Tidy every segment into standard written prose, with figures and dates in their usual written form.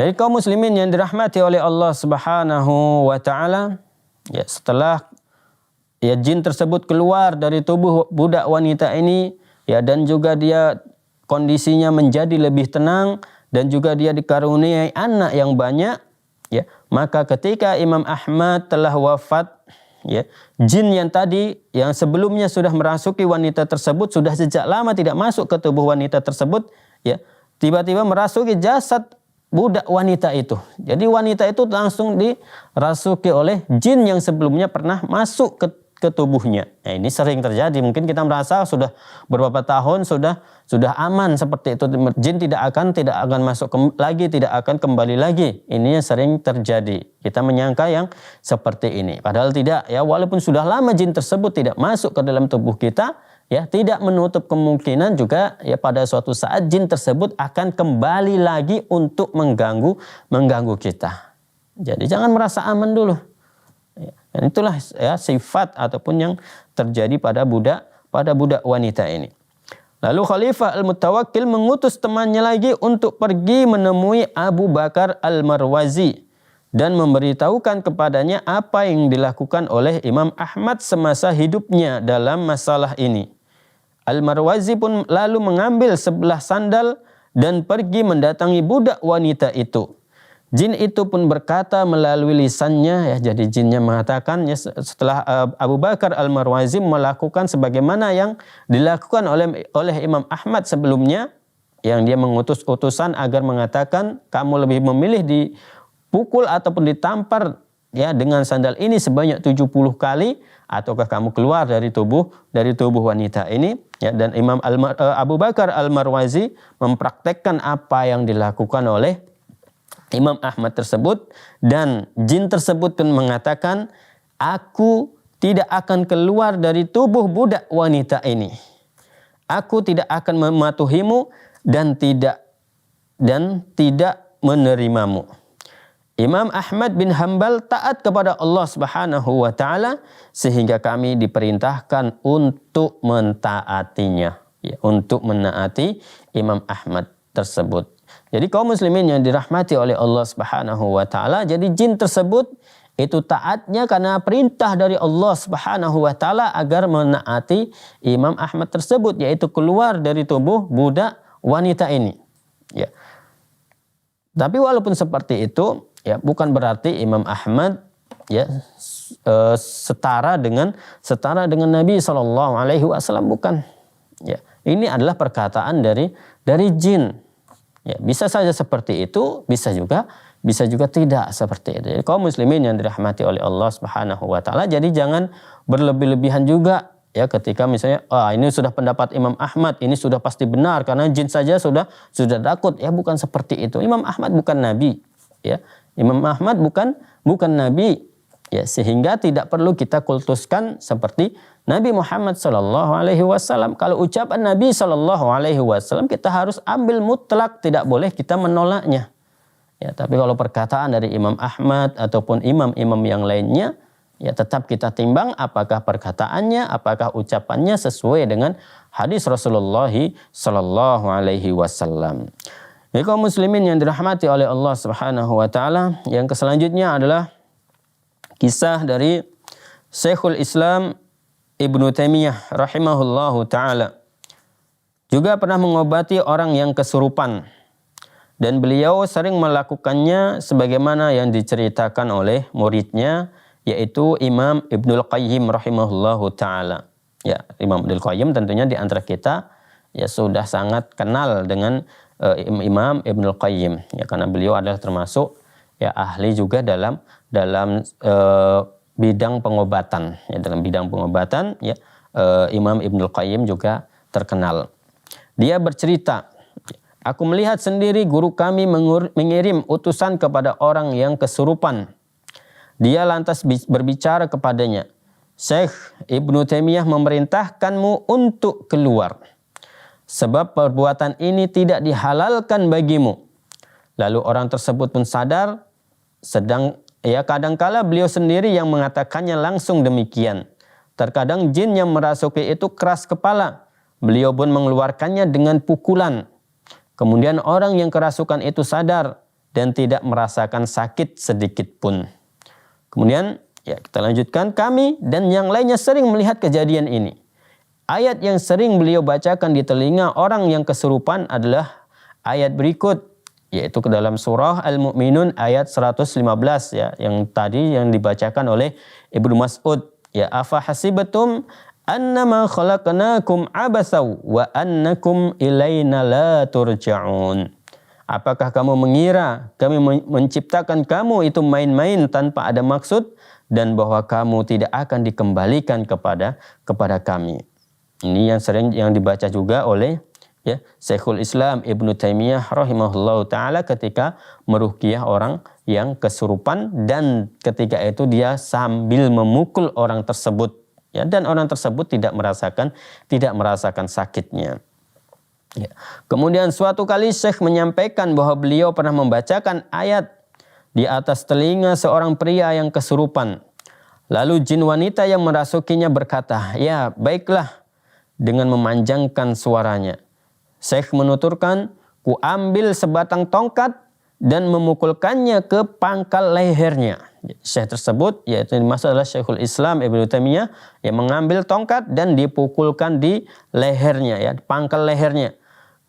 Dari kaum muslimin yang dirahmati oleh Allah Subhanahu wa taala, ya setelah ya jin tersebut keluar dari tubuh budak wanita ini, ya dan juga dia kondisinya menjadi lebih tenang dan juga dia dikaruniai anak yang banyak, ya maka ketika Imam Ahmad telah wafat, ya jin yang tadi yang sebelumnya sudah merasuki wanita tersebut sudah sejak lama tidak masuk ke tubuh wanita tersebut, ya tiba-tiba merasuki jasad budak wanita itu. Jadi wanita itu langsung dirasuki oleh jin yang sebelumnya pernah masuk ke tubuhnya. Nah, ini sering terjadi. Mungkin kita merasa sudah beberapa tahun sudah aman seperti itu. Jin tidak akan masuk lagi, tidak akan kembali lagi. Ini yang sering terjadi. Kita menyangka yang seperti ini. Padahal tidak, ya walaupun sudah lama jin tersebut tidak masuk ke dalam tubuh kita, ya tidak menutup kemungkinan juga ya pada suatu saat jin tersebut akan kembali lagi untuk mengganggu kita. Jadi jangan merasa aman dulu. Dan itulah ya sifat ataupun yang terjadi pada budak wanita ini. Lalu Khalifah Al-Mutawakkil mengutus temannya lagi untuk pergi menemui Abu Bakar Al-Marwazi dan memberitahukan kepadanya apa yang dilakukan oleh Imam Ahmad semasa hidupnya dalam masalah ini. Al-Marwazi pun lalu mengambil sebelah sandal dan pergi mendatangi budak wanita itu. Jin itu pun berkata melalui lisannya, ya jadi jinnya mengatakan ya, setelah Abu Bakar Al-Marwazi melakukan sebagaimana yang dilakukan oleh Imam Ahmad sebelumnya, yang dia mengutus utusan agar mengatakan kamu lebih memilih dipukul ataupun ditampar ya dengan sandal ini sebanyak 70 kali ataukah kamu keluar dari tubuh wanita ini, ya. Dan Abu Bakar Al-Marwazi mempraktekkan apa yang dilakukan oleh Imam Ahmad tersebut, dan jin tersebut pun mengatakan, aku tidak akan keluar dari tubuh budak wanita ini. Aku tidak akan mematuhimu dan tidak menerimamu. Imam Ahmad bin Hanbal taat kepada Allah Subhanahu wa taala sehingga kami diperintahkan untuk mentaatinya, ya, untuk menaati Imam Ahmad tersebut. Jadi kaum muslimin yang dirahmati oleh Allah Subhanahu wa taala, jadi jin tersebut itu taatnya karena perintah dari Allah Subhanahu wa taala agar menaati Imam Ahmad tersebut, yaitu keluar dari tubuh budak wanita ini. Ya. Tapi walaupun seperti itu, ya bukan berarti Imam Ahmad ya setara dengan Nabi Shallallahu Alaihi Wasallam, bukan. Ya, ini adalah perkataan dari jin. Ya, bisa saja seperti itu, bisa juga tidak seperti itu. Jadi kaum muslimin yang dirahmati oleh Allah Subhanahu wa taala, jadi jangan berlebih-lebihan juga ya ketika misalnya ini sudah pendapat Imam Ahmad, ini sudah pasti benar karena jin saja sudah takut. Ya bukan seperti itu. Imam Ahmad bukan nabi, ya. Imam Ahmad bukan nabi. Ya, sehingga tidak perlu kita kultuskan seperti Nabi Muhammad sallallahu alaihi wasallam. Kalau ucapan Nabi sallallahu alaihi wasallam kita harus ambil mutlak, tidak boleh kita menolaknya. Ya, tapi kalau perkataan dari Imam Ahmad ataupun imam-imam yang lainnya, ya tetap kita timbang apakah perkataannya, apakah ucapannya sesuai dengan hadis Rasulullah sallallahu alaihi wasallam. Jadi kaum muslimin yang dirahmati oleh Allah Subhanahu wa taala, yang selanjutnya adalah kisah dari Syekhul Islam Ibnu Taimiyah rahimahullahu ta'ala. Juga pernah mengobati orang yang kesurupan. Dan beliau sering melakukannya sebagaimana yang diceritakan oleh muridnya, yaitu Imam Ibnul Qayyim rahimahullahu ta'ala. Ya, Imam Ibnul Qayyim tentunya di antara kita ya sudah sangat kenal dengan Imam Ibnul Qayyim. Ya, karena beliau adalah termasuk ya ahli juga dalam bidang pengobatan. Ya, dalam bidang pengobatan ya Imam Ibnul Qayyim juga terkenal. Dia bercerita, aku melihat sendiri guru kami mengirim utusan kepada orang yang kesurupan. Dia lantas berbicara kepadanya, Syekh Ibnu Taimiyah memerintahkanmu untuk keluar, sebab perbuatan ini tidak dihalalkan bagimu. Lalu orang tersebut pun sadar, kadangkala beliau sendiri yang mengatakannya langsung demikian. Terkadang jin yang merasuki itu keras kepala, beliau pun mengeluarkannya dengan pukulan. Kemudian orang yang kerasukan itu sadar, dan tidak merasakan sakit sedikit pun. Kemudian ya kita lanjutkan, kami dan yang lainnya sering melihat kejadian ini. Ayat yang sering beliau bacakan di telinga orang yang kesurupan adalah ayat berikut, yaitu ke dalam surah Al-Mu'minun ayat 115 ya, yang tadi yang dibacakan oleh Ibnu Mas'ud. Ya, afa hasibatum annama khalaqnakum abasaw wa annakum ilaina la turja'un. Apakah kamu mengira kami menciptakan kamu itu main-main tanpa ada maksud dan bahwa kamu tidak akan dikembalikan kepada kami. Ini yang sering yang dibaca juga oleh ya Syekhul Islam Ibnu Taimiyah rahimahullahu taala ketika meruqyah orang yang kesurupan, dan ketika itu dia sambil memukul orang tersebut. Ya, dan orang tersebut tidak merasakan sakitnya. Ya. Kemudian suatu kali Syekh menyampaikan bahwa beliau pernah membacakan ayat di atas telinga seorang pria yang kesurupan. Lalu jin wanita yang merasukinya berkata, "Ya, baiklah," dengan memanjangkan suaranya. Syekh menuturkan, "Ku ambil sebatang tongkat dan memukulkannya ke pangkal lehernya." Syekh tersebut, yaitu dimaksud adalah Syekhul Islam Ibnu Taimiyah, yang mengambil tongkat dan dipukulkan di lehernya, ya, pangkal lehernya.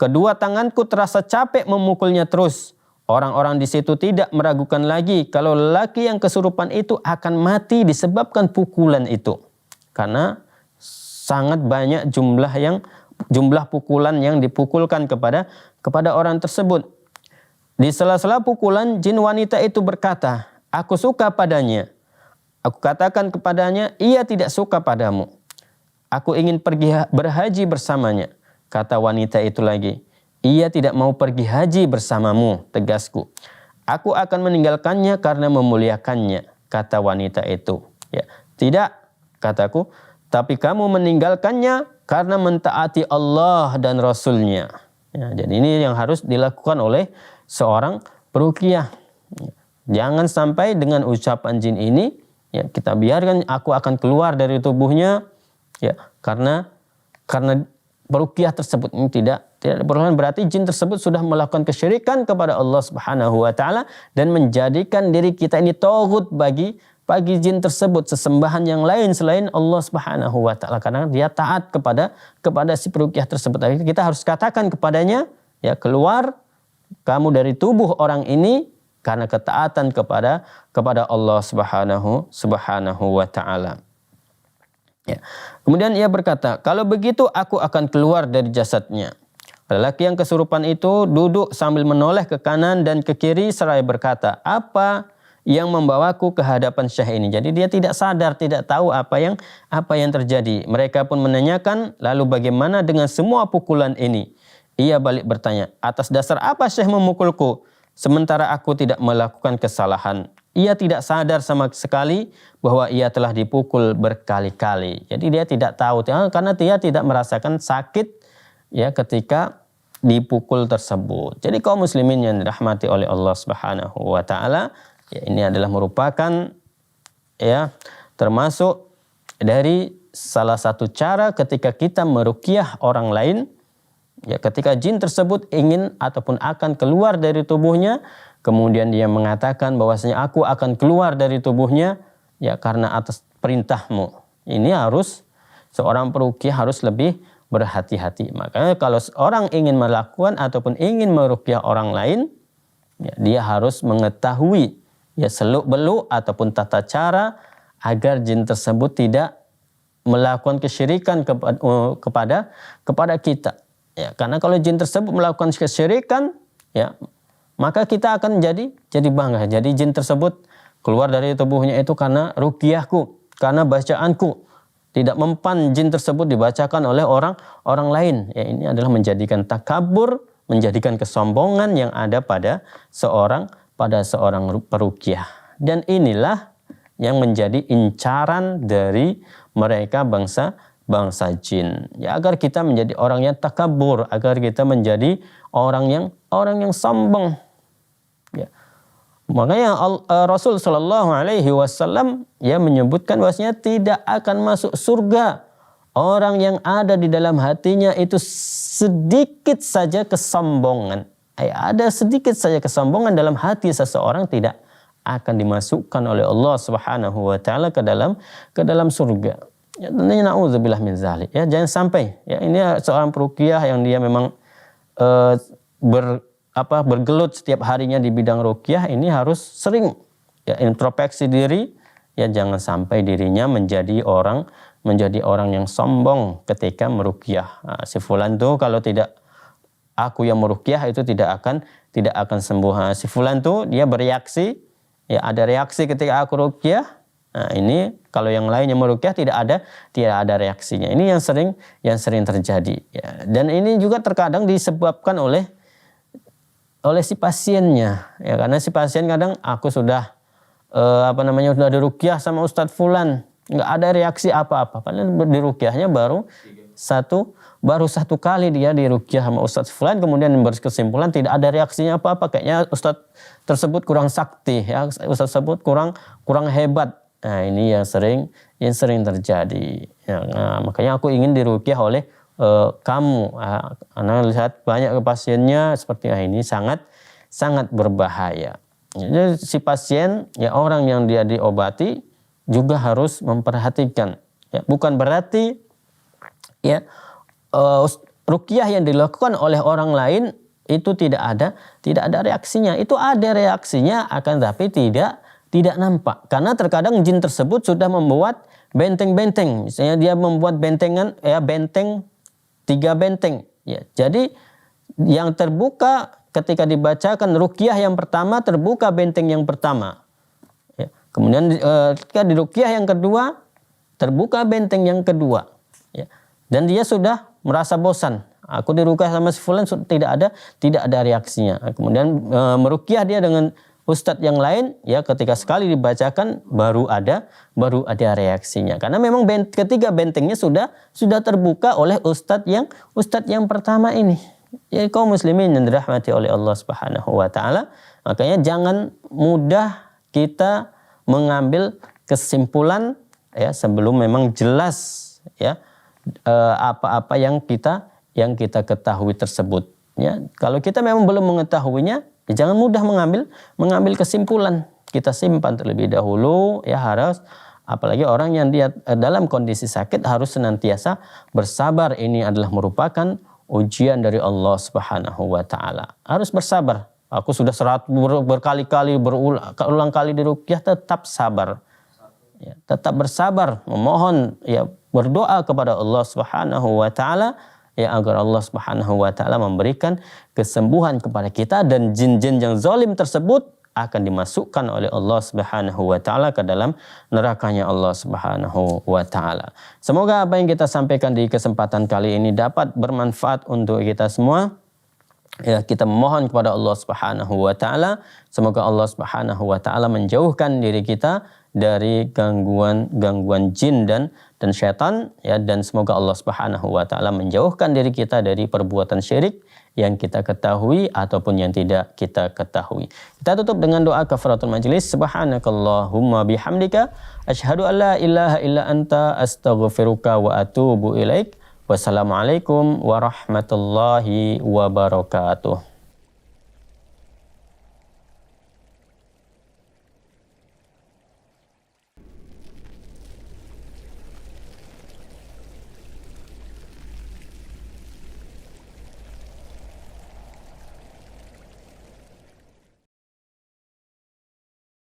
Kedua tanganku terasa capek memukulnya terus. Orang-orang di situ tidak meragukan lagi kalau lelaki yang kesurupan itu akan mati disebabkan pukulan itu, karena sangat banyak jumlah pukulan yang dipukulkan kepada orang tersebut. Di sela-sela pukulan, jin wanita itu berkata, "Aku suka padanya." Aku katakan kepadanya, "Ia tidak suka padamu." "Aku ingin pergi berhaji bersamanya." Kata wanita itu lagi, "Ia tidak mau pergi haji bersamamu," tegasku. "Aku akan meninggalkannya karena memuliakannya," kata wanita itu. Ya, "Tidak," kataku, "tapi kamu meninggalkannya karena mentaati Allah dan Rasul-Nya." Ya, jadi ini yang harus dilakukan oleh seorang peruqyah. Jangan sampai dengan ucapan jin ini ya kita biarkan aku akan keluar dari tubuhnya, ya, karena peruqyah tersebut ini tidak berhubungan, berarti jin tersebut sudah melakukan kesyirikan kepada Allah Subhanahu wa taala dan menjadikan diri kita ini taghut bagi jin tersebut, sesembahan yang lain selain Allah Subhanahu wa taala, karena dia taat kepada si peruqyah tersebut. Kita harus katakan kepadanya, ya, keluar kamu dari tubuh orang ini karena ketaatan kepada Allah Subhanahu wa taala. Ya. Kemudian ia berkata, "Kalau begitu aku akan keluar dari jasadnya." Lelaki yang kesurupan itu duduk sambil menoleh ke kanan dan ke kiri seraya berkata, "Apa yang membawaku ke hadapan Syekh ini?" Jadi dia tidak sadar, tidak tahu apa yang terjadi. Mereka pun menanyakan, "Lalu bagaimana dengan semua pukulan ini?" Ia balik bertanya, "Atas dasar apa Syekh memukulku? Sementara aku tidak melakukan kesalahan." Ia tidak sadar sama sekali bahwa ia telah dipukul berkali-kali. Jadi dia tidak tahu karena dia tidak merasakan sakit ya ketika dipukul tersebut. Jadi kaum muslimin yang dirahmati oleh Allah Subhanahu wa taala, ya, ini adalah merupakan ya termasuk dari salah satu cara ketika kita meruqyah orang lain. Ya, ketika jin tersebut ingin ataupun akan keluar dari tubuhnya, kemudian dia mengatakan bahwasanya aku akan keluar dari tubuhnya ya karena atas perintahmu. Ini harus seorang peruqyah harus lebih berhati-hati. Makanya kalau seorang ingin melakukan ataupun ingin meruqyah orang lain, ya, dia harus mengetahui ya seluk-beluk ataupun tata cara agar jin tersebut tidak melakukan kesyirikan kepada kita. Ya, karena kalau jin tersebut melakukan kesyirikan, ya, maka kita akan jadi bangga. Jadi jin tersebut keluar dari tubuhnya itu karena ruqyahku, karena bacaanku. Tidak mempan jin tersebut dibacakan oleh orang lain. Ya, ini adalah menjadikan takabur, menjadikan kesombongan yang ada pada seorang peruqyah. Dan inilah yang menjadi incaran dari mereka bangsa jin. Ya, agar kita menjadi orang yang takabur, agar kita menjadi orang yang sombong. Ya. Makanya Rasul Shallallahu Alaihi Wasallam ya menyebutkan bahwasanya tidak akan masuk surga orang yang ada di dalam hatinya itu sedikit saja kesombongan. ada sedikit saja kesombongan dalam hati seseorang, tidak akan dimasukkan oleh Allah Subhanahu wa taala ke dalam surga. Ya, tentunya naudzubillah min zalik. Ya, jangan sampai ya ini seorang peruqyah yang dia memang bergelut setiap harinya di bidang ruqyah, ini harus sering ya introspeksi diri, ya jangan sampai dirinya menjadi orang yang sombong ketika meruqyah. Nah, si fulan tuh kalau tidak aku yang meruqyah itu tidak akan sembuh. Nah, si fulan tuh dia bereaksi, ya ada reaksi ketika aku ruqyah. Nah, ini kalau yang lain yang meruqyah tidak ada reaksinya. Ini yang sering terjadi. Ya. Dan ini juga terkadang disebabkan oleh si pasiennya. Ya, karena si pasien kadang aku sudah sudah diruqyah sama Ustadz Fulan, nggak ada reaksi apa-apa. Padahal diruqyahnya baru satu kali dia diruqyah sama Ustadz Fulan, kemudian berkesimpulan tidak ada reaksinya apa-apa. Kayaknya Ustadz tersebut kurang sakti, ya Ustadz tersebut kurang hebat. Nah, ini yang sering terjadi. Ya, nah, makanya aku ingin diruqyah oleh kamu. Karena lihat banyak pasiennya seperti ini sangat berbahaya. Jadi si pasien, ya orang yang dia diobati juga harus memperhatikan. Ya, bukan berarti ya ruqyah yang dilakukan oleh orang lain itu tidak ada reaksinya. Itu ada reaksinya, akan tapi tidak nampak. Karena terkadang jin tersebut sudah membuat benteng-benteng. Misalnya dia membuat benteng 3 benteng. Ya, jadi yang terbuka ketika dibacakan ruqyah yang pertama, terbuka benteng yang pertama. Ya, kemudian ketika di ruqyah yang kedua, terbuka benteng yang kedua. Ya, dan dia sudah merasa bosan. Aku diruqyah sama si fulan tidak ada reaksinya. Kemudian meruqyah dia dengan ustadz yang lain, ya ketika sekali dibacakan baru ada reaksinya. Karena memang ketiga bentengnya sudah terbuka oleh ustadz yang pertama ini. Ya kaum muslimin yang dirahmati oleh Allah Subhanahu wa taala, makanya jangan mudah kita mengambil kesimpulan ya sebelum memang jelas ya apa-apa yang kita ketahui tersebut. Ya, kalau kita memang belum mengetahuinya, jangan mudah mengambil kesimpulan. Kita simpan terlebih dahulu, ya harus, apalagi orang yang dia dalam kondisi sakit harus senantiasa bersabar. Ini adalah merupakan ujian dari Allah Subhanahu wa taala. Harus bersabar. Aku sudah berkali-kali berulang kali diruqyah, tetap sabar. Ya, tetap bersabar, memohon, ya berdoa kepada Allah Subhanahu wa taala, ya agar Allah Subhanahu wa taala memberikan kesembuhan kepada kita, dan jin-jin yang zalim tersebut akan dimasukkan oleh Allah Subhanahu wa taala ke dalam nerakanya Allah Subhanahu wa taala. Semoga apa yang kita sampaikan di kesempatan kali ini dapat bermanfaat untuk kita semua. Ya, kita memohon kepada Allah Subhanahu wa taala, semoga Allah Subhanahu wa taala menjauhkan diri kita dari gangguan jin dan syaitan, ya, dan semoga Allah Subhanahu wa taala menjauhkan diri kita dari perbuatan syirik yang kita ketahui ataupun yang tidak kita ketahui. Kita tutup dengan doa kafaratul majlis. Subhanakallahumma bihamdika asyhadu an la ilaha illa anta astaghfiruka wa atubu ilaik. Wassalamualaikum warahmatullahi wabarakatuh.